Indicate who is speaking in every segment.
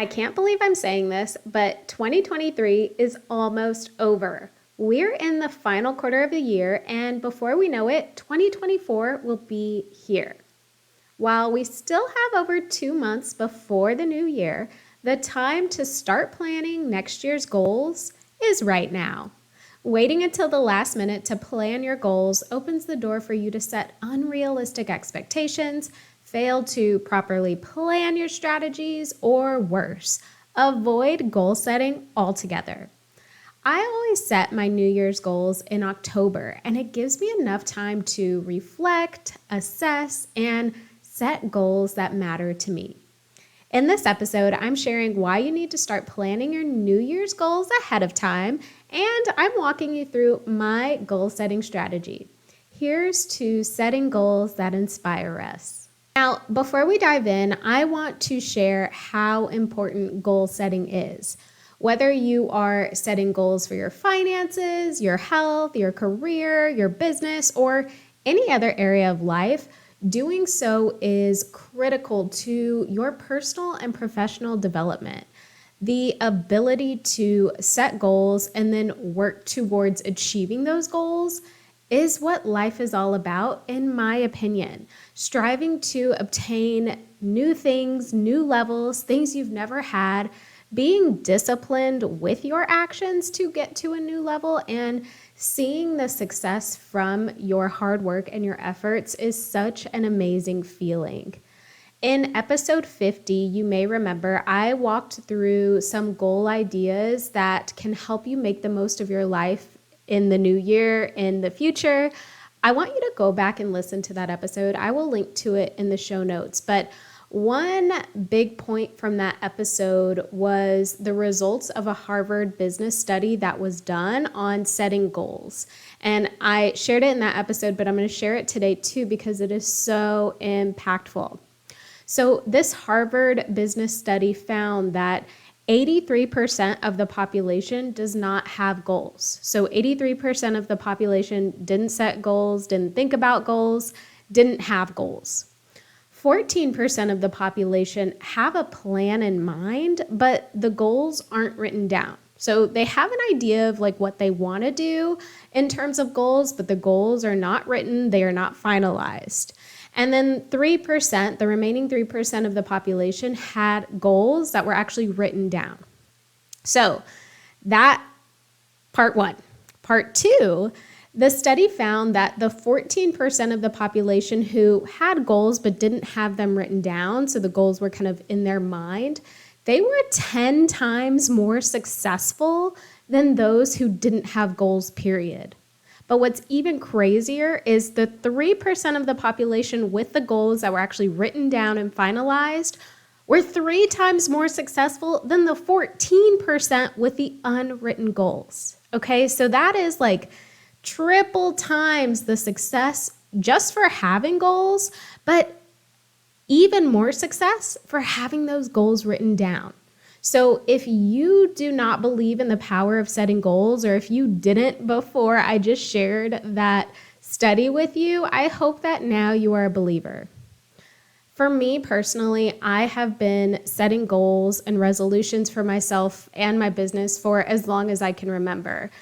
Speaker 1: I can't believe I'm saying this, but 2023 is almost over. We're in the final quarter of the year, and before we know it, 2024 will be here. While we still have over 2 months before the new year, the time to start planning next year's goals is right now. Waiting until the last minute to plan your goals opens the door for you to set unrealistic expectations, fail to properly plan your strategies, or worse, avoid goal setting altogether. I always set my New Year's goals in October, and it gives me enough time to reflect, assess, and set goals that matter to me. In this episode, I'm sharing why you need to start planning your New Year's goals ahead of time, and I'm walking you through my goal setting strategy. Here's to setting goals that inspire us. Now, before we dive in, I want to share how important goal setting is. Whether you are setting goals for your finances, your health, your career, your business, or any other area of life, doing so is critical to your personal and professional development. The ability to set goals and then work towards achieving those goals is what life is all about, in my opinion. Striving to obtain new things, new levels, things you've never had, being disciplined with your actions to get to a new level, and seeing the success from your hard work and your efforts is such an amazing feeling. In episode 50, you may remember I walked through some goal ideas that can help you make the most of your life in the new year, in the future. I want you to go back and listen to that episode. I will link to it in the show notes. But one big point from that episode was the results of a Harvard business study that was done on setting goals. And I shared it in that episode, but I'm going to share it today too because it is so impactful. So this Harvard business study found that 83% of the population does not have goals. So 83% of the population didn't set goals, didn't think about goals, didn't have goals. 14% of the population have a plan in mind, but the goals aren't written down. So they have an idea of like what they want to do in terms of goals, but the goals are not written, they are not finalized. And then 3%, the remaining 3% of the population had goals that were actually written down. So that part one. Part two, the study found that the 14% of the population who had goals but didn't have them written down, so the goals were kind of in their mind, they were 10 times more successful than those who didn't have goals, period. But what's even crazier is the 3% of the population with the goals that were actually written down and finalized were 3 times more successful than the 14% with the unwritten goals. Okay, so that is like triple times the success just for having goals, but even more success for having those goals written down. So if you do not believe in the power of setting goals, or if you didn't before I just shared that study with you, I hope that now you are a believer. For me personally, I have been setting goals and resolutions for myself and my business for as long as I can remember.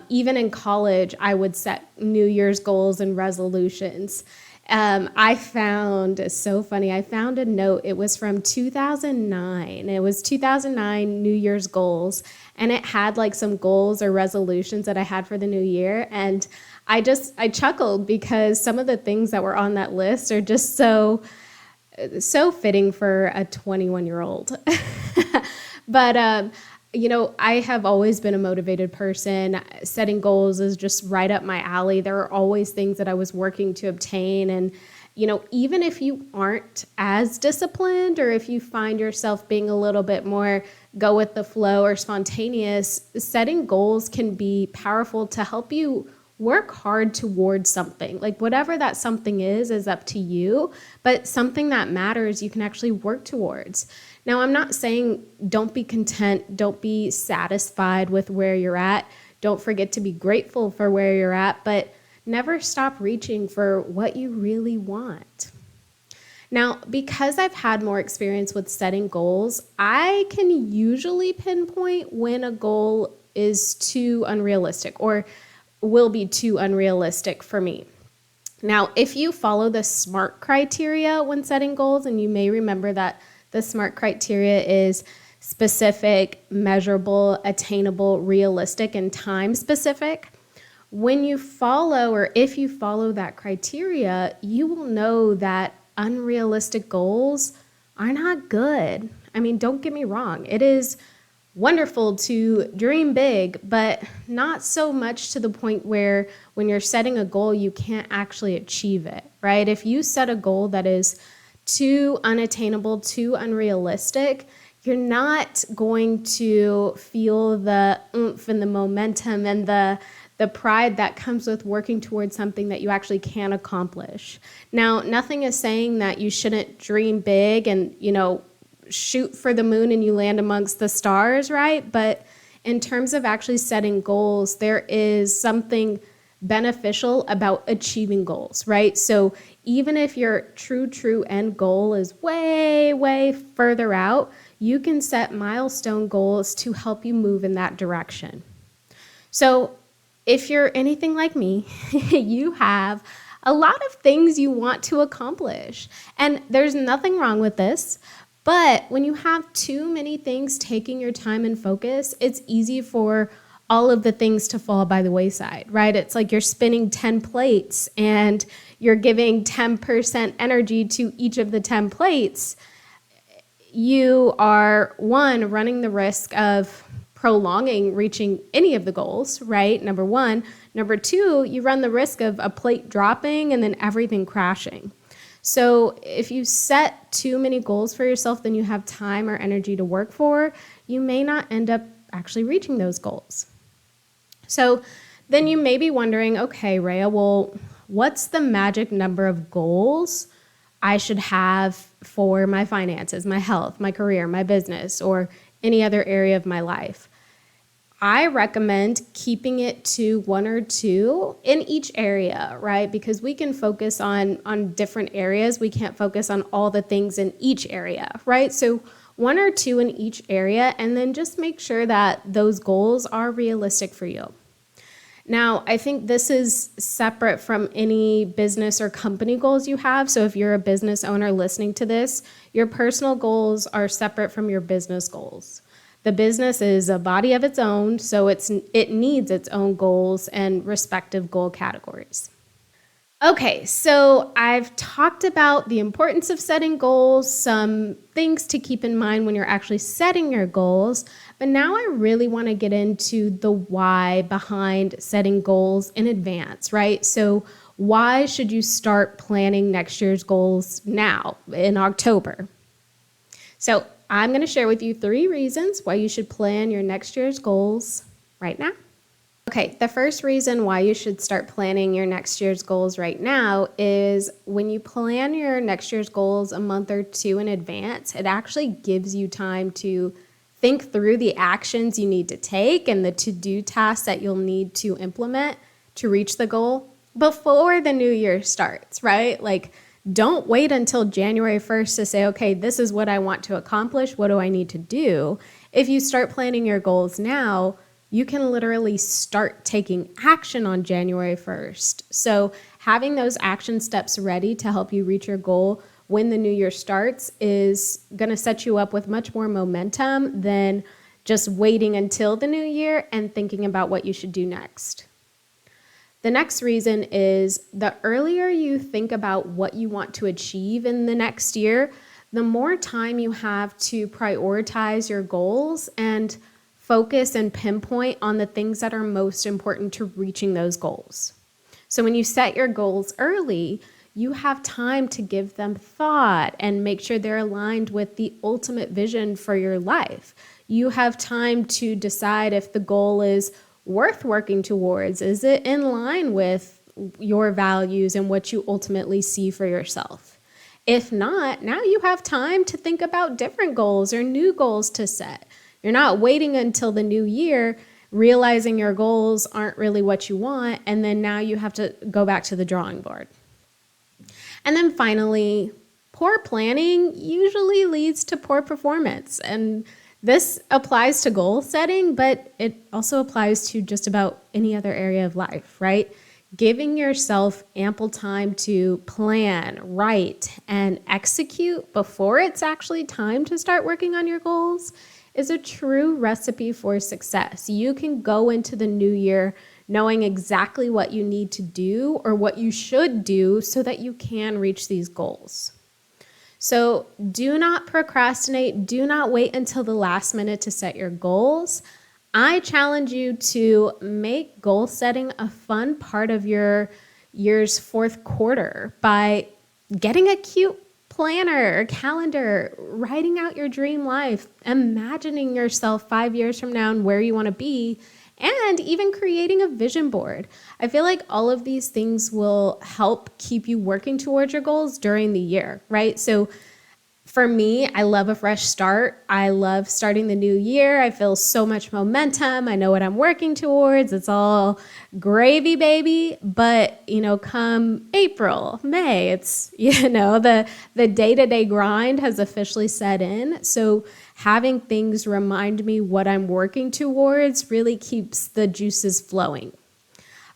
Speaker 1: Even in college, I would set New Year's goals and resolutions. I found, it's so funny, I found a note. It was from 2009. It was 2009 New Year's goals, and it had like some goals or resolutions that I had for the new year. And I chuckled because some of the things that were on that list are just so fitting for a 21-year-old. But, I have always been a motivated person. Setting goals is just right up my alley. There are always things that I was working to obtain. And, even if you aren't as disciplined, or if you find yourself being a little bit more go with the flow or spontaneous, setting goals can be powerful to help you work hard towards something. Like whatever that something is up to you, but something that matters you can actually work towards. Now, I'm not saying don't be content, don't be satisfied with where you're at. Don't forget to be grateful for where you're at, but never stop reaching for what you really want. Now, because I've had more experience with setting goals, I can usually pinpoint when a goal is too unrealistic or will be too unrealistic for me. Now, if you follow the SMART criteria when setting goals, and you may remember that the SMART criteria is specific, measurable, attainable, realistic, and time specific. When you follow, or if you follow that criteria, you will know that unrealistic goals are not good. I mean, don't get me wrong. It is wonderful to dream big, but not so much to the point where when you're setting a goal, you can't actually achieve it, right? If you set a goal that is too unattainable, too unrealistic, you're not going to feel the oomph and the momentum and the pride that comes with working towards something that you actually can accomplish. Now, nothing is saying that you shouldn't dream big and, shoot for the moon and you land amongst the stars, right? But in terms of actually setting goals, there is something beneficial about achieving goals, right? So even if your true end goal is way, way further out, you can set milestone goals to help you move in that direction. So if you're anything like me, you have a lot of things you want to accomplish. And there's nothing wrong with this. But when you have too many things taking your time and focus, it's easy for all of the things to fall by the wayside, right? It's like you're spinning 10 plates and you're giving 10% energy to each of the 10 plates. You are, one, running the risk of prolonging reaching any of the goals, right? Number one. Number two, you run the risk of a plate dropping and then everything crashing. So if you set too many goals for yourself than you have time or energy to work for, you may not end up actually reaching those goals. So then you may be wondering, okay, Rhea, well, what's the magic number of goals I should have for my finances, my health, my career, my business, or any other area of my life? I recommend keeping it to one or two in each area, right? Because we can focus on different areas. We can't focus on all the things in each area, right? So one or two in each area, and then just make sure that those goals are realistic for you. Now, I think this is separate from any business or company goals you have. So if you're a business owner listening to this, your personal goals are separate from your business goals. The business is a body of its own, so it needs its own goals and respective goal categories. Okay, so I've talked about the importance of setting goals, some things to keep in mind when you're actually setting your goals, but now I really want to get into the why behind setting goals in advance, right? So why should you start planning next year's goals now in October? So I'm going to share with you 3 reasons why you should plan your next year's goals right now. Okay, the first reason why you should start planning your next year's goals right now is when you plan your next year's goals a month or 2 in advance, it actually gives you time to think through the actions you need to take and the to-do tasks that you'll need to implement to reach the goal before the new year starts, right? Like, don't wait until January 1st to say, okay, this is what I want to accomplish. What do I need to do? If you start planning your goals now, you can literally start taking action on January 1st. So having those action steps ready to help you reach your goal when the new year starts is going to set you up with much more momentum than just waiting until the new year and thinking about what you should do next. The next reason is the earlier you think about what you want to achieve in the next year, the more time you have to prioritize your goals and focus and pinpoint on the things that are most important to reaching those goals. So when you set your goals early, you have time to give them thought and make sure they're aligned with the ultimate vision for your life. You have time to decide if the goal is worth working towards. Is it in line with your values and what you ultimately see for yourself? If not, now you have time to think about different goals or new goals to set. You're not waiting until the new year, realizing your goals aren't really what you want, and then now you have to go back to the drawing board. And then finally, Poor planning usually leads to poor performance. And this applies to goal setting, but it also applies to just about any other area of life, right? Giving yourself ample time to plan, write, and execute before it's actually time to start working on your goals is a true recipe for success. You can go into the new year knowing exactly what you need to do or what you should do so that you can reach these goals. So do not procrastinate. Do not wait until the last minute to set your goals. I challenge you to make goal setting a fun part of your year's fourth quarter by getting a cute planner or calendar, writing out your dream life, imagining yourself 5 years from now and where you want to be, and even creating a vision board. I feel like all of these things will help keep you working towards your goals during the year, right? So for me, I love a fresh start. I love starting the new year. I feel so much momentum. I know what I'm working towards. It's all gravy, baby. But, come April, May, it's, the day-to-day grind has officially set in. So having things remind me what I'm working towards really keeps the juices flowing.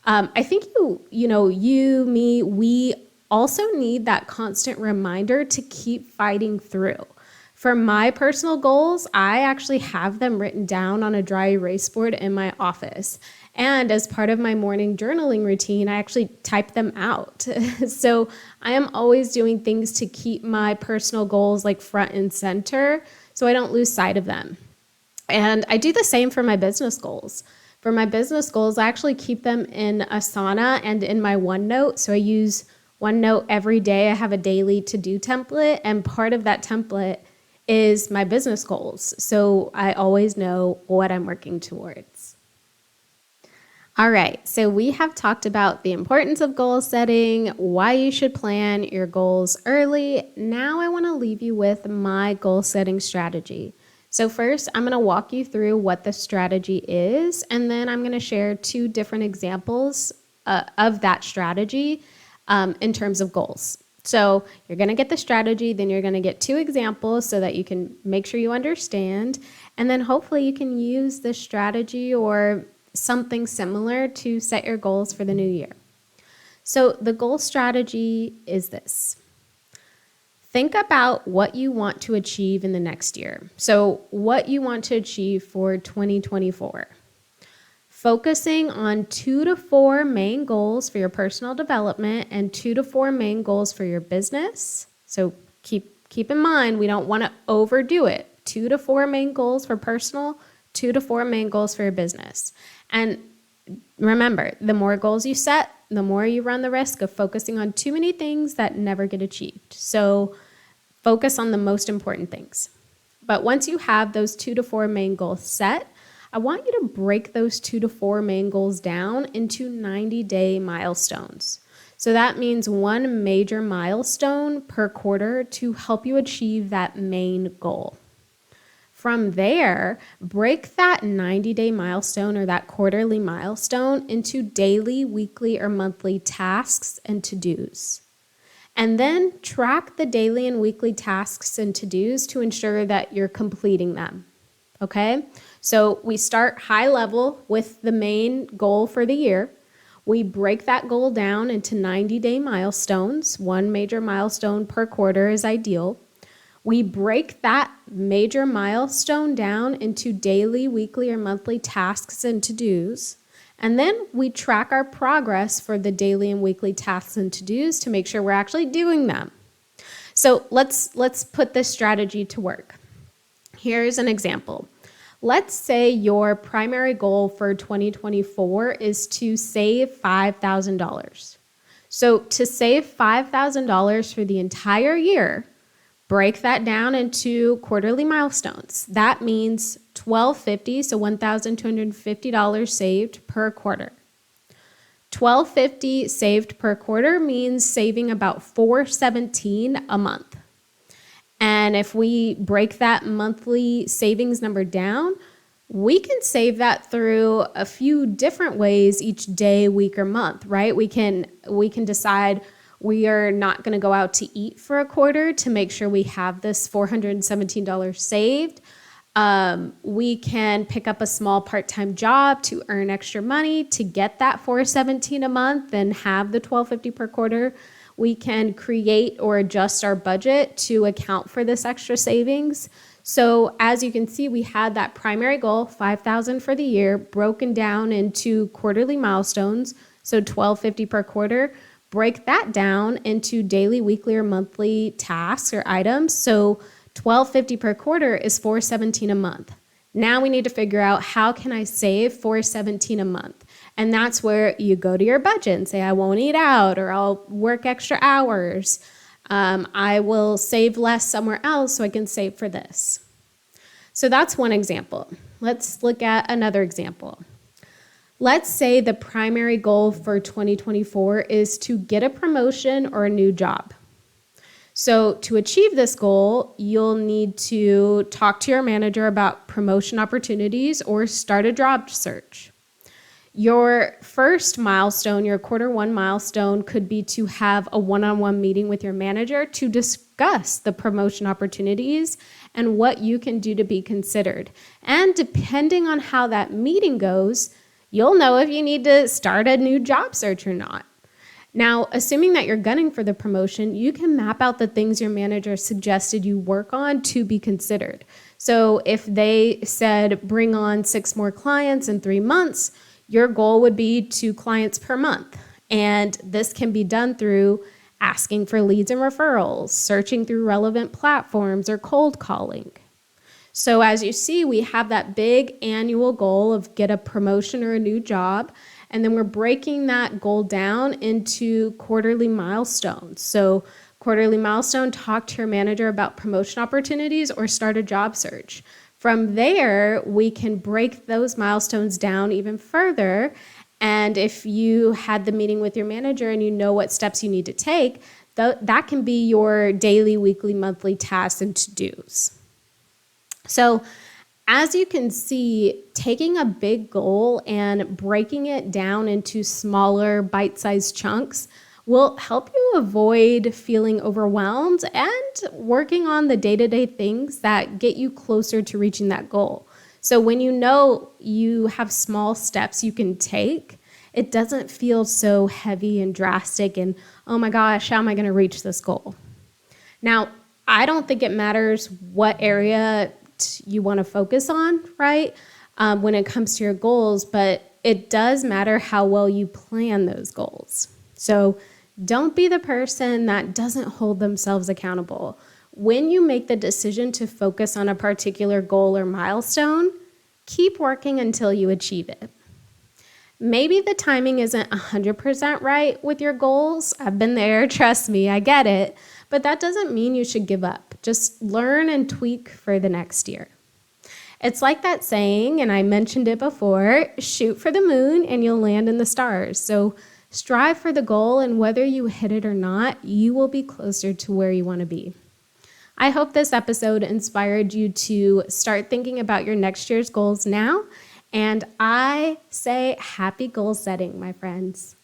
Speaker 1: I think we also need that constant reminder to keep fighting through. For my personal goals, I actually have them written down on a dry erase board in my office. And as part of my morning journaling routine, I actually type them out. So I am always doing things to keep my personal goals like front and center so I don't lose sight of them. And I do the same for my business goals. For my business goals, I actually keep them in Asana and in my OneNote. So I use OneNote every day. I have a daily to-do template, and part of that template is my business goals. So I always know what I'm working towards. All right, so we have talked about the importance of goal setting, why you should plan your goals early. Now I want to leave you with my goal setting strategy. So first, I'm going to walk you through what the strategy is, and then I'm going to share 2 different examples of that strategy in terms of goals. So you're going to get the strategy, then you're going to get 2 examples so that you can make sure you understand, and then hopefully you can use this strategy or something similar to set your goals for the new year. So the goal strategy is this. Think about what you want to achieve in the next year. So what you want to achieve for 2024. Focusing on 2 to 4 main goals for your personal development and 2 to 4 main goals for your business. So keep in mind, we don't want to overdo it. 2 to 4 main goals for personal, 2 to 4 main goals for your business. And remember, the more goals you set, the more you run the risk of focusing on too many things that never get achieved. So focus on the most important things. But once you have those 2 to 4 main goals set, I want you to break those 2 to 4 main goals down into 90-day milestones. So that means 1 major milestone per quarter to help you achieve that main goal. From there, break that 90-day milestone or that quarterly milestone into daily, weekly, or monthly tasks and to-dos. And then track the daily and weekly tasks and to-dos to ensure that you're completing them. Okay? So we start high level with the main goal for the year. We break that goal down into 90-day milestones. 1 major milestone per quarter is ideal. We break that major milestone down into daily, weekly, or monthly tasks and to-dos. And then we track our progress for the daily and weekly tasks and to-dos to make sure we're actually doing them. So let's put this strategy to work. Here's an example. Let's say your primary goal for 2024 is to save $5,000. So to save $5,000 for the entire year, break that down into quarterly milestones. That means $1,250, so $1,250 saved per quarter. $1,250 saved per quarter means saving about $417 a month. And if we break that monthly savings number down, we can save that through a few different ways each day, week, or month, right? We can decide We are not going to go out to eat for a quarter to make sure we have this $417 saved. We can pick up a small part-time job to earn extra money to get that $417 a month and have the $1250 per quarter. We can create or adjust our budget to account for this extra savings. So as you can see, we had that primary goal, $5,000 for the year, broken down into quarterly milestones. So $1250 per quarter. Break that down into daily, weekly, or monthly tasks or items. So $1250 per quarter is $417 a month. Now we need to figure out, how can I save $417 a month? And that's where you go to your budget and say, I won't eat out, or I'll work extra hours. I will save less somewhere else so I can save for this. So that's one example. Let's look at another example. Let's say the primary goal for 2024 is to get a promotion or a new job. So to achieve this goal, you'll need to talk to your manager about promotion opportunities or start a job search. Your first milestone, your quarter one milestone, could be to have a one-on-one meeting with your manager to discuss the promotion opportunities and what you can do to be considered. And depending on how that meeting goes, you'll know if you need to start a new job search or not. Now, assuming that you're gunning for the promotion, you can map out the things your manager suggested you work on to be considered. So if they said bring on 6 more clients in 3 months, your goal would be 2 clients per month. And this can be done through asking for leads and referrals, searching through relevant platforms, or cold calling. So as you see, we have that big annual goal of get a promotion or a new job, and then we're breaking that goal down into quarterly milestones. So quarterly milestone, talk to your manager about promotion opportunities or start a job search. From there, we can break those milestones down even further. And if you had the meeting with your manager and you know what steps you need to take, that can be your daily, weekly, monthly tasks and to-dos. So as you can see, taking a big goal and breaking it down into smaller bite-sized chunks will help you avoid feeling overwhelmed and working on the day-to-day things that get you closer to reaching that goal. So when you know you have small steps you can take, it doesn't feel so heavy and drastic and, oh my gosh, how am I going to reach this goal? Now, I don't think it matters what area you want to focus on, right, when it comes to your goals, but it does matter how well you plan those goals. So don't be the person that doesn't hold themselves accountable. When you make the decision to focus on a particular goal or milestone, keep working until you achieve it. Maybe the timing isn't 100% right with your goals. I've been there, trust me, I get it. But that doesn't mean you should give up. Just learn and tweak for the next year. It's like that saying, and I mentioned it before, shoot for the moon and you'll land in the stars. So strive for the goal, and whether you hit it or not, you will be closer to where you want to be. I hope this episode inspired you to start thinking about your next year's goals now. And I say happy goal setting, my friends.